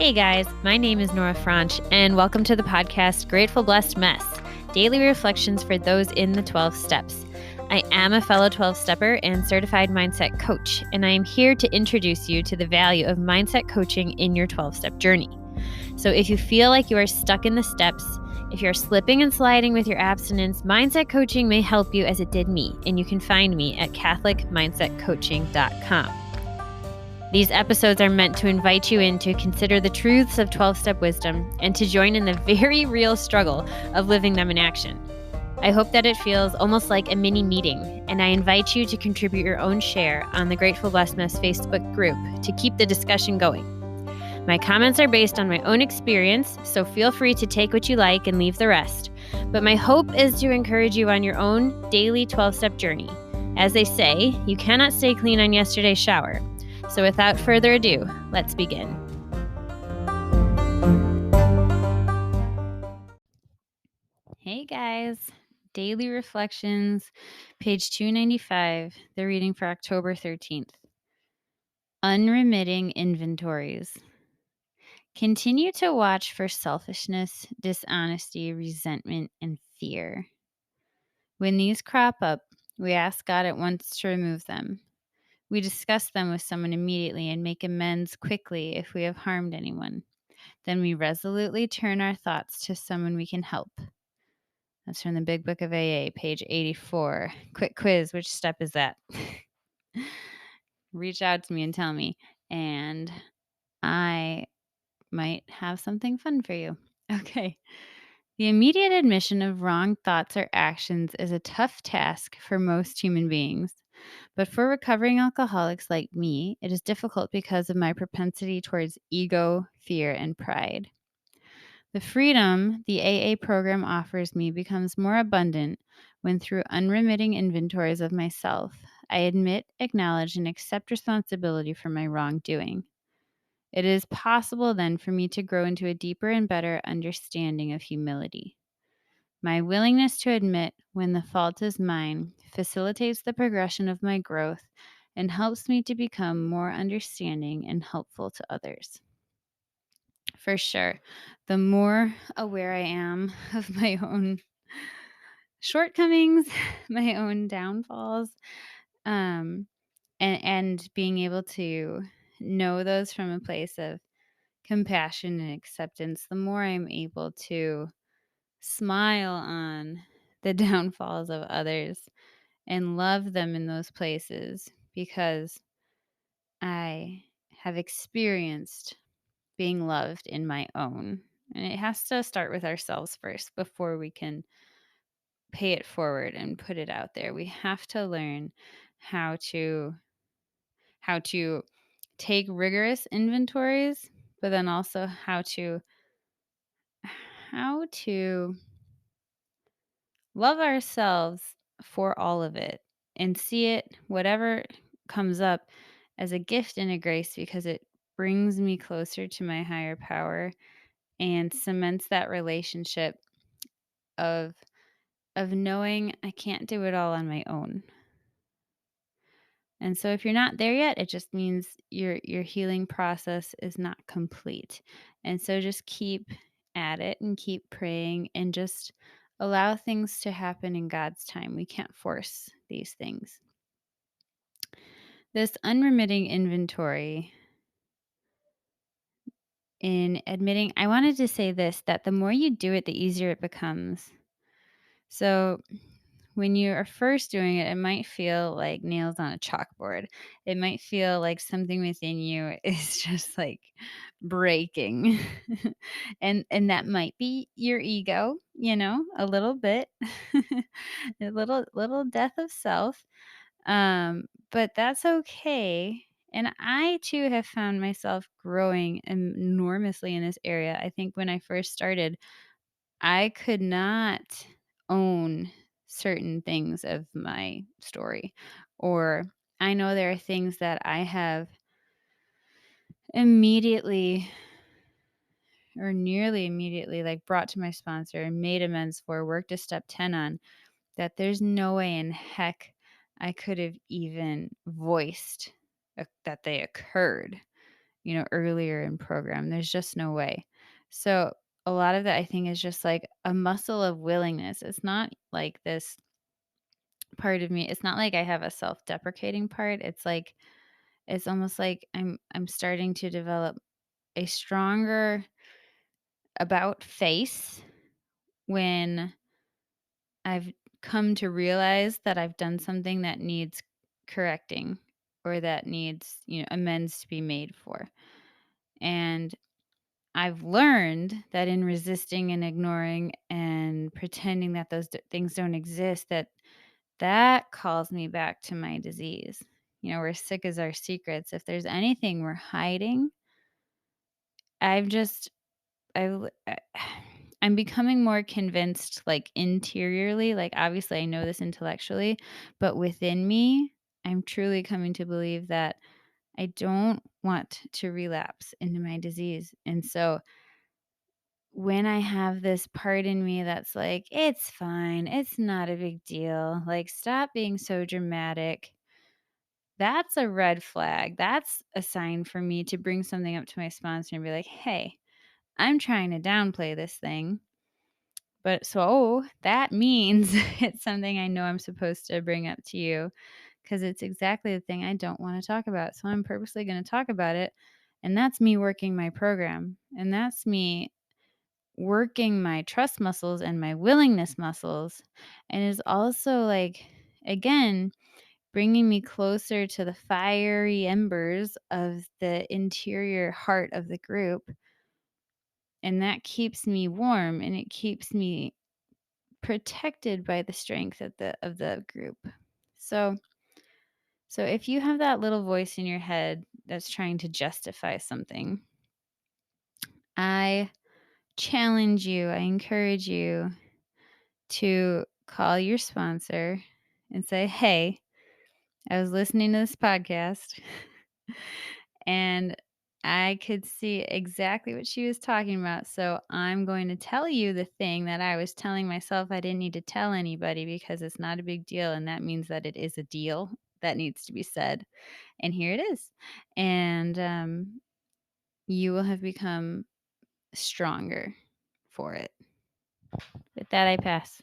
Hey guys, my name is Nora Franche, and welcome to the podcast Grateful Blessed Mess, daily reflections for those in the 12 steps. I am a fellow 12-stepper and certified mindset coach, and I am here to introduce you to the value of mindset coaching in your 12-step journey. So if you feel like you are stuck in the steps, if you're slipping and sliding with your abstinence, mindset coaching may help you as it did me, and you can find me at catholicmindsetcoaching.com. These episodes are meant to invite you in to consider the truths of 12-step wisdom and to join in the very real struggle of living them in action. I hope that it feels almost like a mini meeting, and I invite you to contribute your own share on the Grateful Blessedness Facebook group to keep the discussion going. My comments are based on my own experience, so feel free to take what you like and leave the rest. But my hope is to encourage you on your own daily 12-step journey. As they say, you cannot stay clean on yesterday's shower. So without further ado, let's begin. Hey guys, Daily Reflections, page 295, the reading for October 13th. Unremitting inventories. Continue to watch for selfishness, dishonesty, resentment, and fear. When these crop up, we ask God at once to remove them. We discuss them with someone immediately and make amends quickly if we have harmed anyone. Then we resolutely turn our thoughts to someone we can help. That's from the Big Book of AA, page 84. Quick quiz, which step is that? Reach out to me and tell me, and I might have something fun for you. Okay. The immediate admission of wrong thoughts or actions is a tough task for most human beings. But for recovering alcoholics like me, it is difficult because of my propensity towards ego, fear, and pride. The freedom the AA program offers me becomes more abundant when, through unremitting inventories of myself, I admit, acknowledge, and accept responsibility for my wrongdoing. It is possible then for me to grow into a deeper and better understanding of humility. My willingness to admit when the fault is mine facilitates the progression of my growth and helps me to become more understanding and helpful to others. For sure, the more aware I am of my own shortcomings, my own downfalls, and being able to know those from a place of compassion and acceptance, the more I'm able to smile on the downfalls of others and love them in those places because I have experienced being loved in my own. And it has to start with ourselves first before we can pay it forward and put it out there. We have to learn how to take rigorous inventories, but then also how to love ourselves for all of it and see it, whatever comes up, as a gift and a grace because it brings me closer to my higher power and cements that relationship of knowing I can't do it all on my own. And so if you're not there yet, it just means your healing process is not complete. And so just keep at it and keep praying and just allow things to happen in God's time. We can't force these things. This unremitting inventory in admitting, I wanted to say this, that the more you do it, the easier it becomes. So when you are first doing it, it might feel like nails on a chalkboard. It might feel like something within you is just like breaking. and that might be your ego, a little bit. A little death of self. But that's okay. And I too have found myself growing enormously in this area. I think when I first started, I could not own certain things of my story. Or I know there are things that I have immediately or nearly immediately like brought to my sponsor and made amends for, worked a step 10 on, that there's no way in heck I could have even voiced that they occurred earlier in program. There's just no way. So a lot of that I think is just like a muscle of willingness. It's not like this part of me. It's not like I have a self-deprecating part. It's almost like I'm starting to develop a stronger about face when I've come to realize that I've done something that needs correcting or that needs, amends to be made for. And I've learned that in resisting and ignoring and pretending that those things don't exist, that calls me back to my disease. We're sick as our secrets. If there's anything we're hiding, I've just I I'm becoming more convinced, like, interiorly, like, obviously, I know this intellectually, but within me, I'm truly coming to believe that I don't want to relapse into my disease, and so, when I have this part in me that's like, "It's fine, it's not a big deal, like, stop being so dramatic," that's a red flag, that's a sign for me to bring something up to my sponsor and be like, "Hey, I'm trying to downplay this thing. But so that means it's something I know I'm supposed to bring up to you because it's exactly the thing I don't want to talk about. So I'm purposely going to talk about it. And that's me working my program. And that's me working my trust muscles and my willingness muscles. And is also like, again, bringing me closer to the fiery embers of the interior heart of the group. And that keeps me warm and it keeps me protected by the strength of the group. So so if you have that little voice in your head that's trying to justify something, I challenge you, I encourage you to call your sponsor and say, "Hey, I was listening to this podcast and I could see exactly what she was talking about. So I'm going to tell you the thing that I was telling myself I didn't need to tell anybody because it's not a big deal. And that means that it is a deal that needs to be said. And here it is." And you will have become stronger for it. With that, I pass.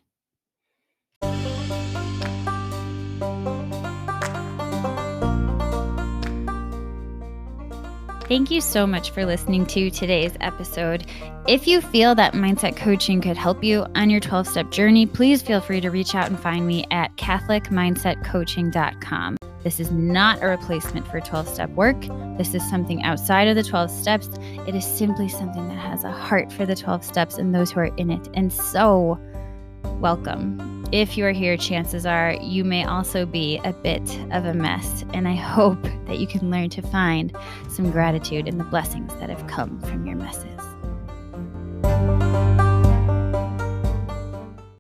Thank you so much for listening to today's episode. If you feel that mindset coaching could help you on your 12-step journey, please feel free to reach out and find me at catholicmindsetcoaching.com. This is not a replacement for 12-step work. This is something outside of the 12 steps. It is simply something that has a heart for the 12 steps and those who are in it. And so, welcome. If you are here, chances are you may also be a bit of a mess, and I hope that you can learn to find some gratitude in the blessings that have come from your messes.